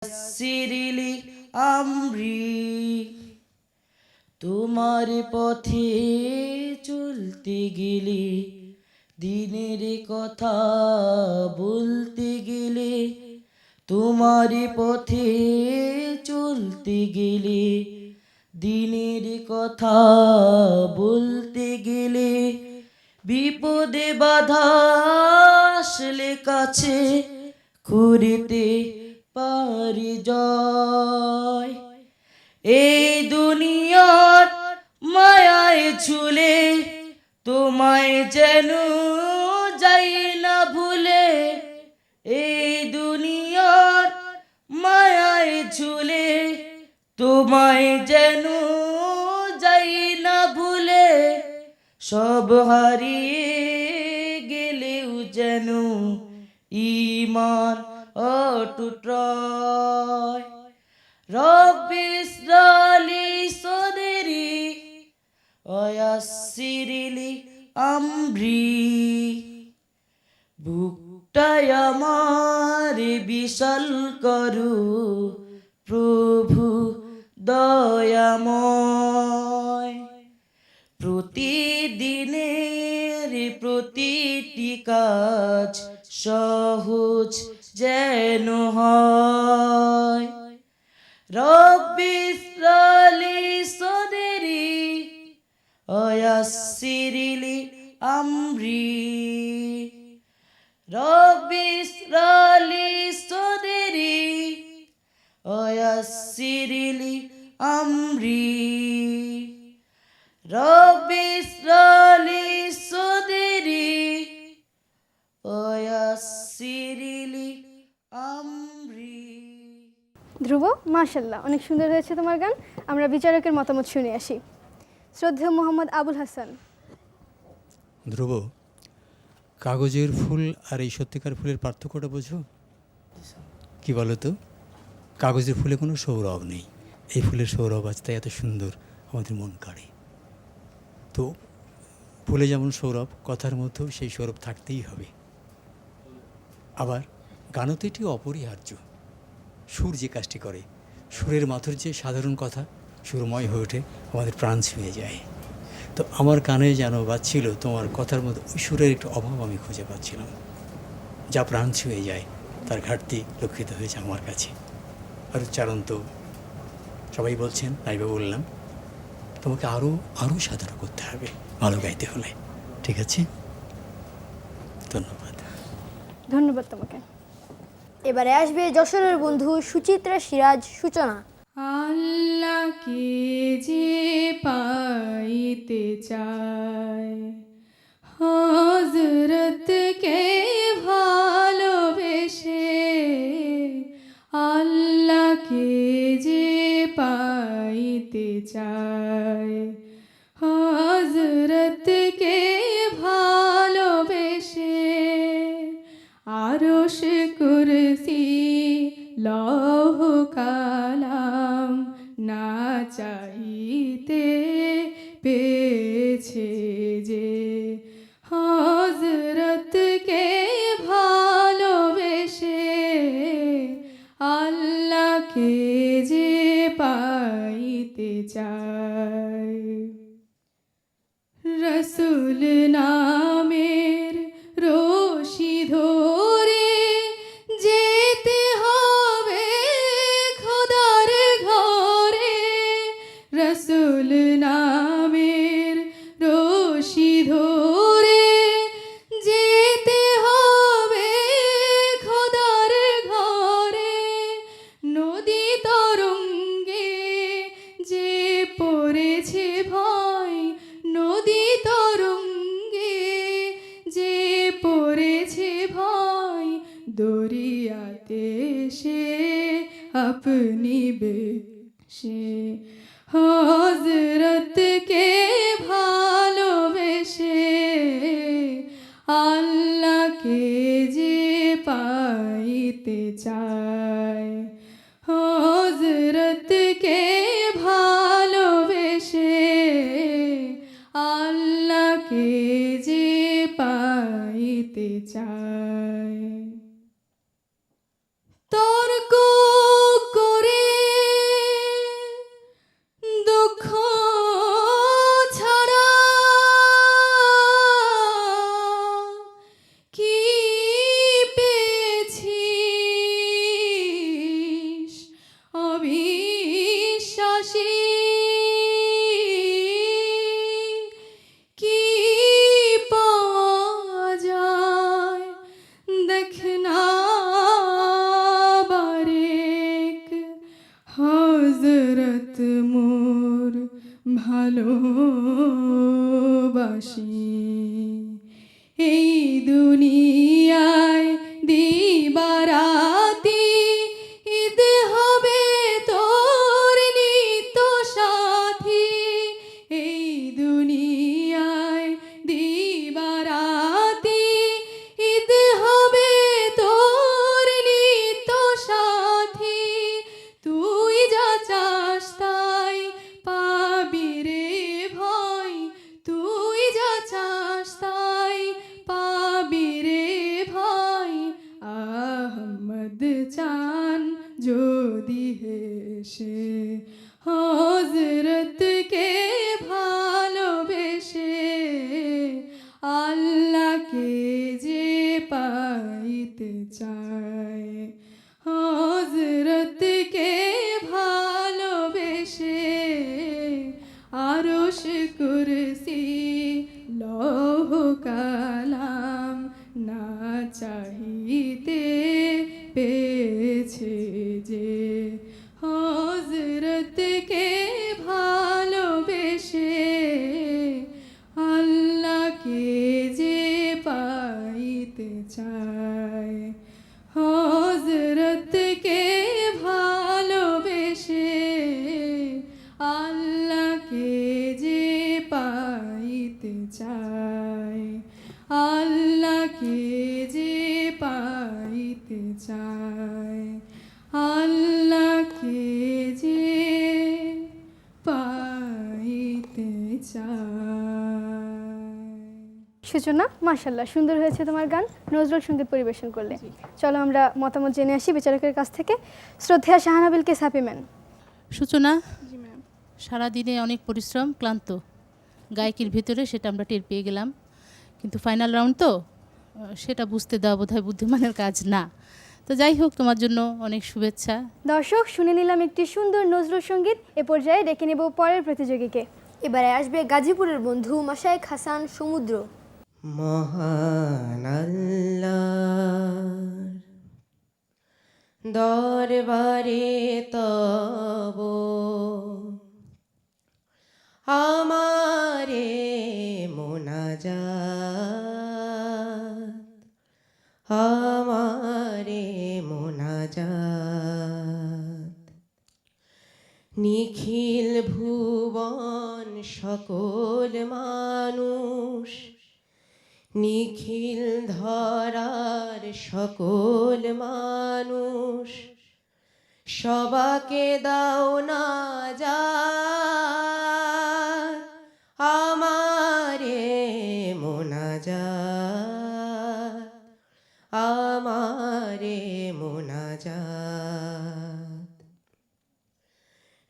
সিরিলি আমরি তোমার পথে চলতে গেলে দিনের কথা বলতে গেলে তোমার পথে চলতে গেলে দিনের কথা বলতে গেলে বিপদে বাধা আসলে কাছে করিতে পারি জয়। এই দুনিয়ার মায়ায় ঝুলে তোমায় যেন যাই না ভুলে। এই দুনিয়ার মায়ায় ঝুলে তোমায় যেন যাই না ভুলে। সব হারিয়ে গেলেও যেন ঈমান অটুট রয়। রব্বি ইসরালি সদরি ওয়াসসিরলি আমরি বুকটাই আমার বিশাল করু প্রভু দয়াময়। প্রতিদিনের প্রতিটি কাজ সহজ যেন হয়। রব্বি ইসরালি সদরি ওয়াসসিরলি আমরি রব্বি ইসরালি সদরি ওয়াসসিরলি আমরি রব্বি ইসরালি সদরি ওয়াসসিরলি আমরি। ধ্রুব, মাশাল্লাহ, অনেক সুন্দর হয়েছে তোমার গান। আমরা বিচারকের মতামত শুনে আসি। শ্রদ্ধেয় মোহাম্মদ আবুল হাসান। ধ্রুব, কাগজের ফুল আর এই সত্যিকার ফুলের পার্থক্যটা বোঝো? কি বলো তো? কাগজের ফুলে কোনো সৌরভ নেই, এই ফুলের সৌরভ আছে, তাই এত সুন্দর আমাদের মন কাড়ে। তো ফুলে যেমন সৌরভ, কথার মধ্যেও সেই সৌরভ থাকতেই হবে। আবার গানও তো এটি অপরিহার্য। সুর যে কাজটি করে, সুরের মাধুর্যে সাধারণ কথা সুরময় হয়ে ওঠে, আমাদের প্রাণ ছুঁয়ে যায়। তো আমার কানে যেন বাজছিল তোমার কথার মধ্যে ওই সুরের একটু অভাব আমি খুঁজে পাচ্ছিলাম, যা প্রাণ ছুঁয়ে যায়, তার ঘাটতি লক্ষিত হয়েছে আমার কাছে। আর উচ্চারণ তো সবাই বলছেন, নাইবা বললাম, তোমাকে আরও সাধনা করতে হবে ভালো গাইতে হলে। ঠিক আছে, ধন্যবাদ। ধন্যবাদ তোমাকে। এবারে আসবে যশোরের বন্ধু সুচিত্রা সিরাজ সূচনা। আল্লাহকে যে পাইতে চায়, হযরতকে ভালোবেসে, আল্লাহকে যে পাইতে চায়, হযরতকে ভালোবেসে, আরশ কুরসি লৌহ কালাম না চাইতে পেয়েছে যে, হযরতকে ভালোবেসে, আল্লাহকে যে পাইতে চায়। রসুল নামের রশি ধরে যেতে হবে খোদার ঘরে। রসুল নামের রশি ধরে যেতে হবে খোদার ঘরে। নদী তরঙ্গে যে পড়েছে ভয়, নদী তরঙ্গে যে পড়েছে ভয়, দরিয়াতে সে আপনি বেশে, হযরতকে ভালোবেসে, আল্লাহকে যে পাইতে চায়, হযরতকে ভালোবেসে, আল্লাহকে যে পাইতে চায়। তর্ক ভালোবাসি। এই দুনিয়ায় দিবারাতি ঈদ হবে তোর নিত্য সাথী। এই দুনিয়ায় দিবারাতি ঈদ হবে তোর নিত্য সাথী। তুই যা চাস তাই পাবি রে ভাই, তুই যা চাস তাই পাবি রে ভাই। আহমদ চান যদি হেসে হযরতকে ভালোবেসে, আল্লাহকে যে পাইতে চায় হযরতকে ভালোবেসে, আরশ কুরসি লৌহ কালাম না চাহিতে পেয়েছে যে, হযরতকে ভালোবেসে, আল্লাহকে যে পাইতে চায় হযরতকে ভালোবেসে, আল্লাহকে যে পাইতে চায়, আল্লাহকে যে পাইতে চায়, আল্লাহকে যে পাইতে চায়। সূচনা, মাশাল্লাহ সুন্দর হয়েছে তোমার গান। নজরুল সঙ্গীত পরিবেশন করলে। চলো আমরা মতামত জেনে আসি বিচারকের কাছ থেকে। শ্রদ্ধেয়া শাহানাবিল কে হ্যাপি ম্যান। সূচনা, সারাদিনে অনেক পরিশ্রম, ক্লান্ত গায়কির ভিতরে সেটা আমরা টের পেয়ে গেলাম, কিন্তু ফাইনাল রাউন্ড তো সেটা বুঝতে দেওয়া বোধহয় বুদ্ধিমানের কাজ না। তো যাই হোক, তোমার জন্য অনেক শুভেচ্ছা। দর্শক, শুনে নিলাম একটি সুন্দর নজরুল সঙ্গীত। এ পর্যায়ে ডেকে নেব পরের প্রতিযোগীকে। এবারে আসবে গাজীপুরের বন্ধু মাশায়েখ হাসান সমুদ্র। মহান আল্লাহর দরবারে তব আমারে মোনাজাত, আমারে মোনাজাত। নিখিল ভুবন সকল মানুষ, নিখিল ধরার সকল মানুষ, সবাকে দাও না যা আমারে মোনাজাত, আমারে মোনাজাত।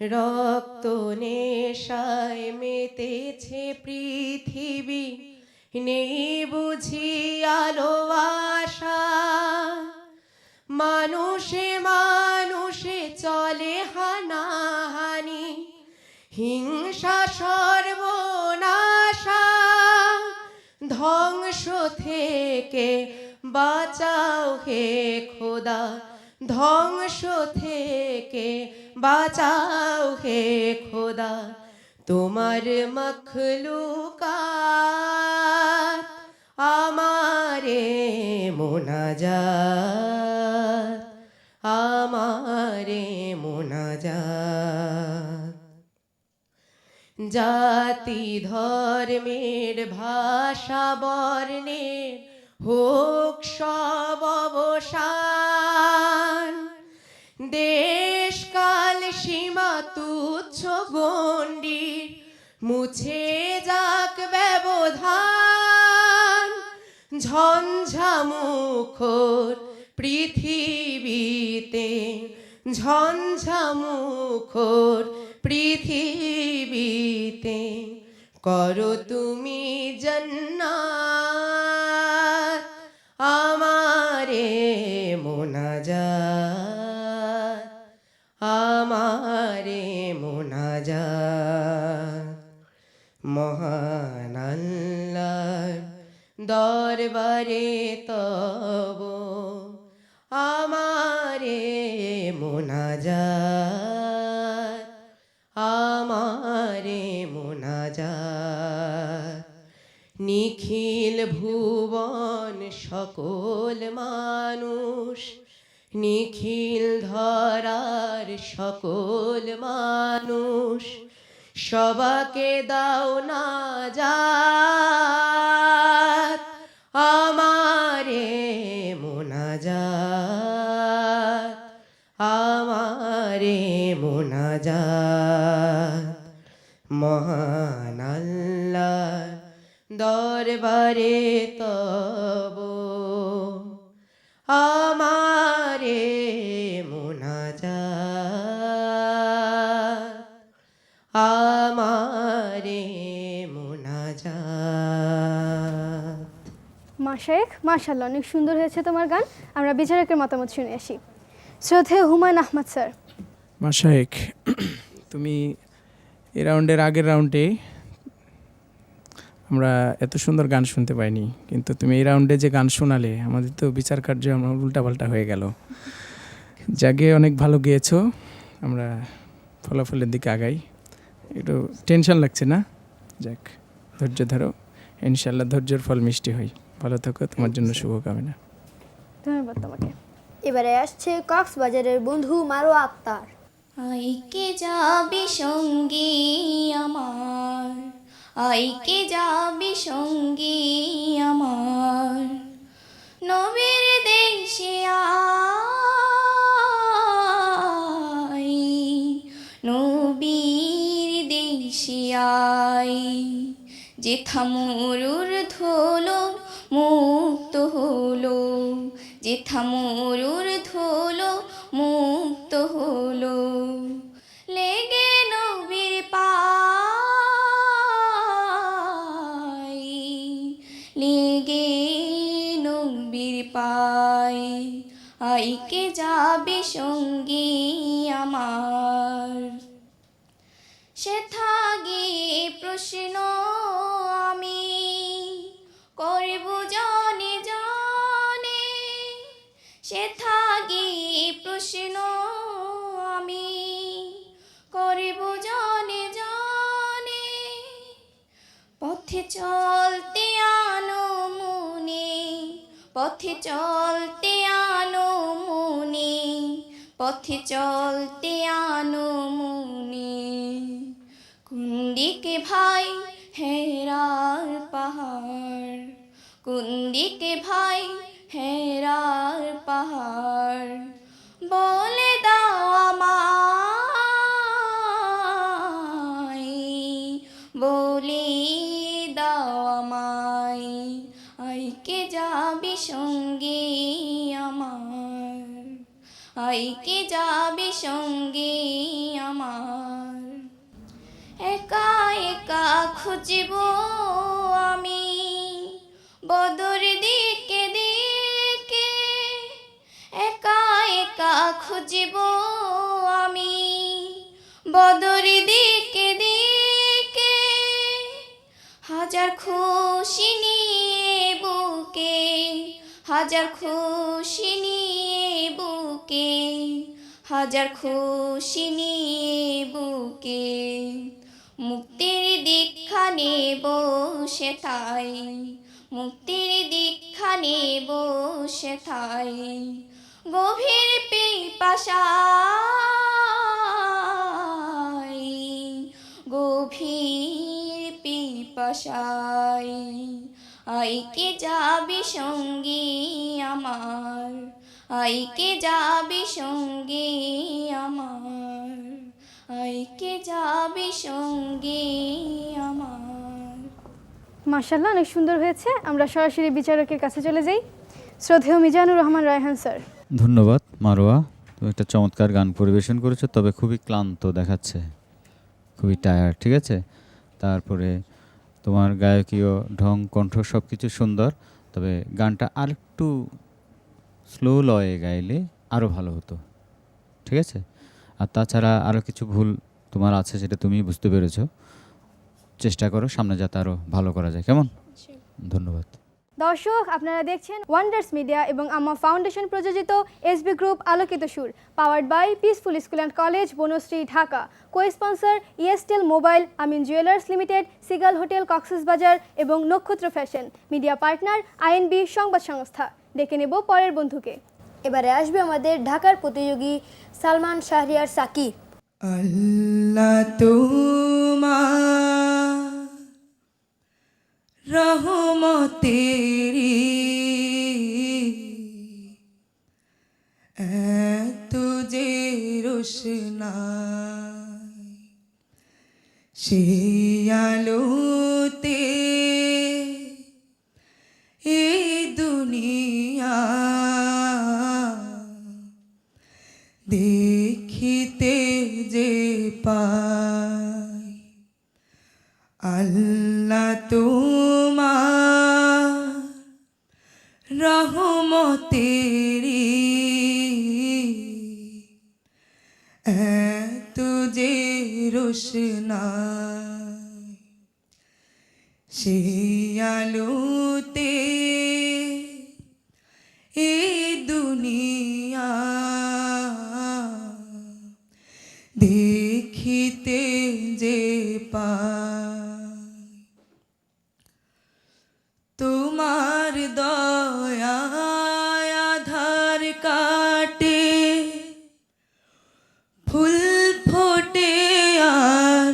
রক্ত নেশায় মেতেছে পৃথিবী, নেই বুঝি আলো আশা। মানুষে মানুষে চলে হানাহানি, হিংসা সর্বনাশা। ধ্বংস থেকে বাঁচাও হে খোদা, ধ্বংস থেকে বাঁচাও হে খোদা। তোমার মখলুকাত আমারে মোনাজাত, আমারে মোনাজাত। জাতি ধর্মের ভাষা বর্ণের হোক সব অবসান, দেশ কাল সীমা তুচ্ছ গণ্ডির মুছে যাক ব্যবধান। ঝঞ্ঝামুখর পৃথিবীতে, ঝঞ্ঝামুখর পৃথিবীতে করো তুমি জান্নাত, আমারে মোনাজাত, আমারে মোনাজাত। মহান আল্লাহর দরবারে তব আমারে মোনাজাত, আমারে মোনাজাত। মোনাজাত নিখিল ভুবন সকল মানুষ নিখিল ধরার সকল মানুষ সবাকে দাও না যাত আমারে মোনাজাত আমারে মোনাজাত মহান আল্লাহ দরবারে তব আমারে মোনাজাত আমারে মোনাজাত। মাশায়েখ, মাশাআল্লাহ, অনেক সুন্দর হয়েছে তোমার গান। আমরা বিচারকের মতামত শুনে আসি। শ্রদ্ধেয় হুমায়ুন আহমদ স্যার। মাশায়েখ, তুমি এই রাউন্ডের আগের রাউন্ডে আমরা এত সুন্দর গান শুনতে পাইনি, কিন্তু তুমি এই রাউন্ডে যে গান শোনালে আমাদের তো বিচার কার্য আমার উল্টাপাল্টা হয়ে গেল। জাগে অনেক ভালো গেয়েছো, আমরা ফলাফলের দিকে আগাই। একটু টেনশন লাগছে না? যাক, ধৈর্য ধরো, ইনশাল্লাহ ধৈর্যের ফল মিষ্টি হয়। ভালো থাকো, তোমার জন্য শুভকামনা। ধন্যবাদ তোমাকে। এবারে আসছে কক্সবাজারের বন্ধু মারোয়া আক্তার। আইকে যাবি সঙ্গী আমার, আইকে যাবি সঙ্গী আমার, নবীর দেশে আই, নবীর দেশে আই, যেথা মরুর ধুলো মুক্ত হলো, যেথা মরুর ধুলো মুক্ত হলো, লেগে নবীর পাই, লেগে নবীর পাই, আইকে যাবে সঙ্গী আমার। সেথা গিয়ে প্রশ্ন আমি করব জানে জানে, সেথা গিয়ে প্রশ্ন আমি করব জানে জানে, পথে চলতে আনো মনে, পথে চলতে আনো মনে, পথে চলতে আনো মনে, কোন দিকে ভাই হেরার পাহাড়, কোন দিকে ভাই হেরার পাহাড়, বলে দাও আমায়, বলে দাও আমায়, আইকে যাবি সঙ্গী আমার, আইকে যাবি সঙ্গী আমার। একা একা খুঁজব আমি বদর দিকে দিকে, একা একা খুঁজব আমি বদর দিকে দিকে, হাজার খুশি নিয়ে বুকে, হাজার খুশি নিয়ে বুকে, হাজার খুশি নিয়ে বুকে, মুক্তির দীক্ষা নেব সেথায়, মুক্তির দীক্ষা নেব সেথায়, গভীর পিপাসায়, গভীর পিপাসায়, আইকে যাবি সঙ্গী আমার, আইকে যাবি সঙ্গী আমার, আইকে যাবি সঙ্গী আমার। মাশাআল্লাহ, অনেক সুন্দর হয়েছে। আমরা সরাসরি বিচারকের কাছে চলে যাই। শ্রদ্ধেয় মিজানুর রহমান রায়হান স্যার। ধন্যবাদ মারোয়া, তুমি একটা চমৎকার গান পরিবেশন করেছো, তবে খুবই ক্লান্ত দেখাচ্ছে, খুবই টায়ার্ড। ঠিক আছে, তারপরে তোমার গায়কীয় ঢং, কণ্ঠ সব কিছু সুন্দর, তবে গানটা আরেকটু স্লো লয়ে গাইলে আরও ভালো হতো। ঠিক আছে, আর তাছাড়া আরও কিছু ভুল তোমার আছে, সেটা তুমি বুঝতে পেরেছো। চেষ্টা করো সামনে যাতে আরও ভালো করা যায়, কেমন? ধন্যবাদ। দর্শক, আপনারা দেখছেন ওয়ান্ডার্স মিডিয়া এবং আম্মা ফাউন্ডেশন প্রযোজিত এসবি গ্রুপ আলোকিত সুর, powered by Peaceful School and College, Banasree, Dhaka. Co sponsor ইএসটেল mobile, Amin jewellers limited, Seagull Hotel, Cox's Bazar এবং Nakshatra fashion. Media partner INB সংবাদ সংস্থা। ডেকে নেব পরের বন্ধুকে। এবারে আসবে আমাদের ঢাকার প্রতিযোগী সালমান শাহরিয়ার সাকিব। আল্লাহ তোমার রহমতেরি এত যে রোশনাই, সেই আলোতে এই দুনিয়া দেখিতে যে পাই। আল্লাহ তোমার রহমতেরি এত যে রোশনাই, সেই আলোতে এই দুনিয়া দেখিতে যে পাই। তোমার দয়ায় আধার কাটে, ফুল ফোটে আর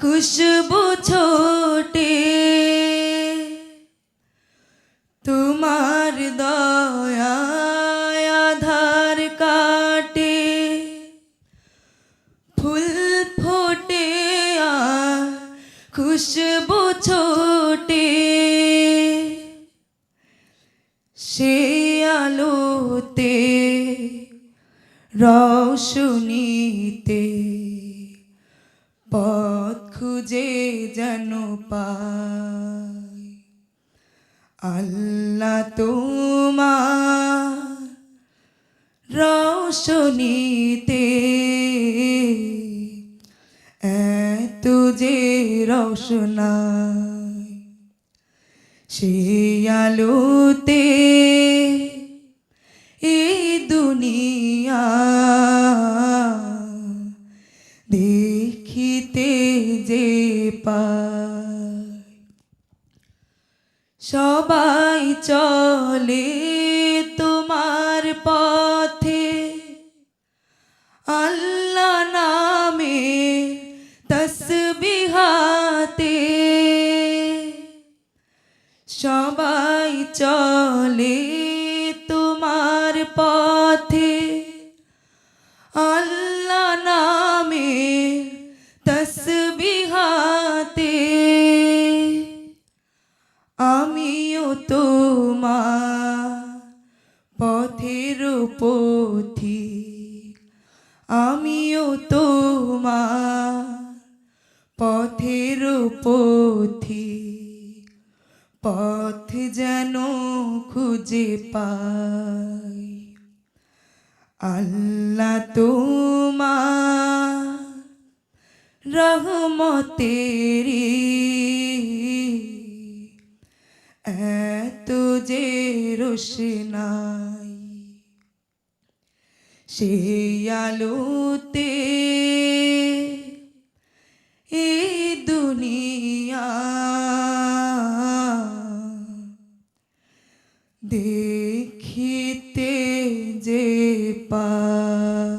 খুশবু ছোটে। তোমার দয়ায় আধার কাটে, ফুল ফোটে আর খুশবু ছোটে। সে আলোতে রৌশনীতে পথ খুঁজে যেন পাই। আল্লাহ তোমার রৌশনীতে এত যে রৌশনাই, সেই আলোতে এই দুনিয়া দেখিতে যে পাই। সবাই চলে তোমার পথে, আল্লাহ নামে তসবিহাতে। সবাই চলে তোমার পথে, আল্লাহ নামে তসবিহাতে। আমিও তোমার পথের পথিক, আমিও তোমার পথের পথিক। পথ যেন খুঁজে পাই। আল্লাহ তোমার রহমতেরি এত যে রোশনাই, সেই আলোতে এই দুনিয়া দেখিতে যে পাই।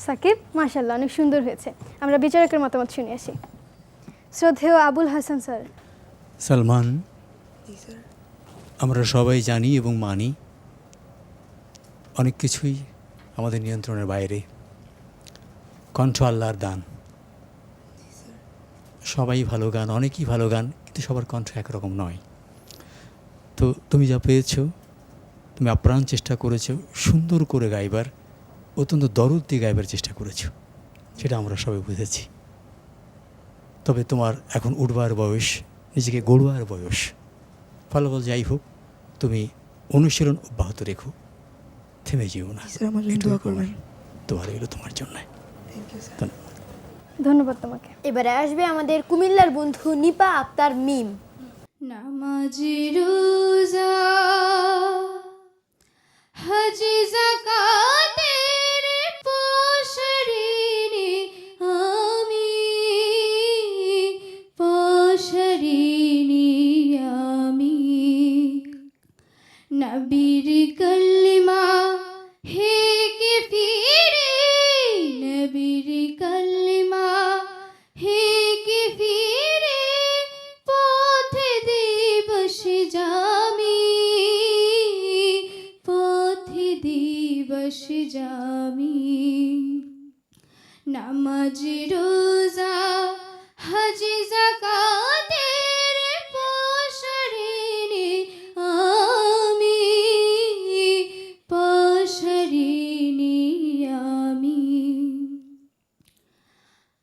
সাকিব, মাশাআল্লাহ, অনেক সুন্দর হয়েছে। আমরা বিচারকের মতামত শুনে আসি। শ্রদ্ধেয় আবুল হাসান স্যার। সালমান, আমরা সবাই জানি এবং মানি অনেক কিছুই আমাদের নিয়ন্ত্রণের বাইরে। কণ্ঠ আল্লাহর দান। সবাই ভালো গান, অনেকেই ভালো গান, কিন্তু সবার কণ্ঠ একরকম নয়। তো তুমি যা পেয়েছো, তুমি আপ্রাণ চেষ্টা করেছো সুন্দর করে গাইবার, অত্যন্ত দরদ দিয়ে গাইবার চেষ্টা করেছো, সেটা আমরা সবাই বুঝেছি। তবে তোমার এখন উঠবার বয়স, নিজেকে গড়বার বয়স। ফলাফল যাই হোক, তুমি অনুশীলন অব্যাহত রেখো, থেমে যেও না। দোয়া রইল তোমার জন্য। ধন্যবাদ তোমাকে। এবারে আসবে আমাদের কুমিল্লার বন্ধু নিপা আক্তার মিম। নামাজ রোজা হজ যাকাতের পশরিনে আমি নবীর কলিমা হে কে ফিরে নবীর কলিমা হে কে ফিরে পথে দিবস জামি পথে দিবস জামি নামাজ রোজা হজ যাকাতের পশরিনে আমি পশরিনে আমি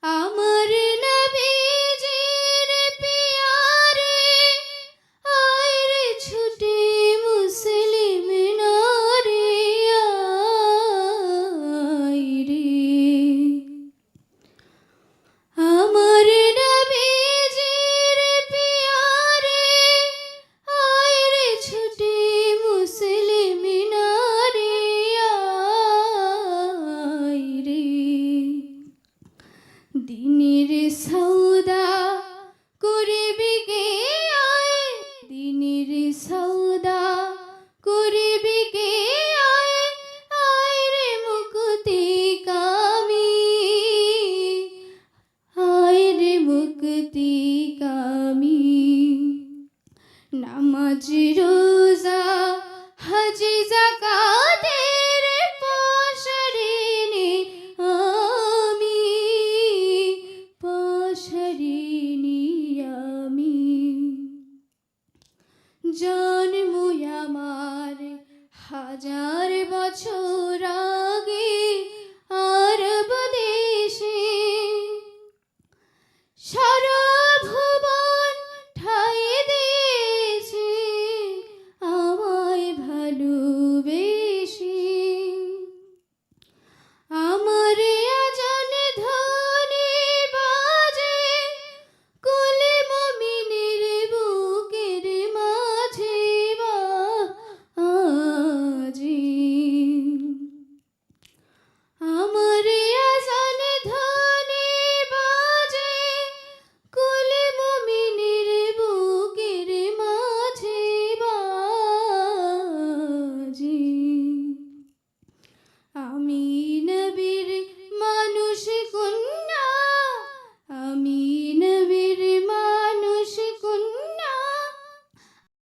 আমার নবীজির পিয়ারে আইরে ছুটে মুসলিম নারী আইরে আমার নবীজির পিয়ারে আইরে ছুটে মুসলিম নারী আইরে দিনের সৌদা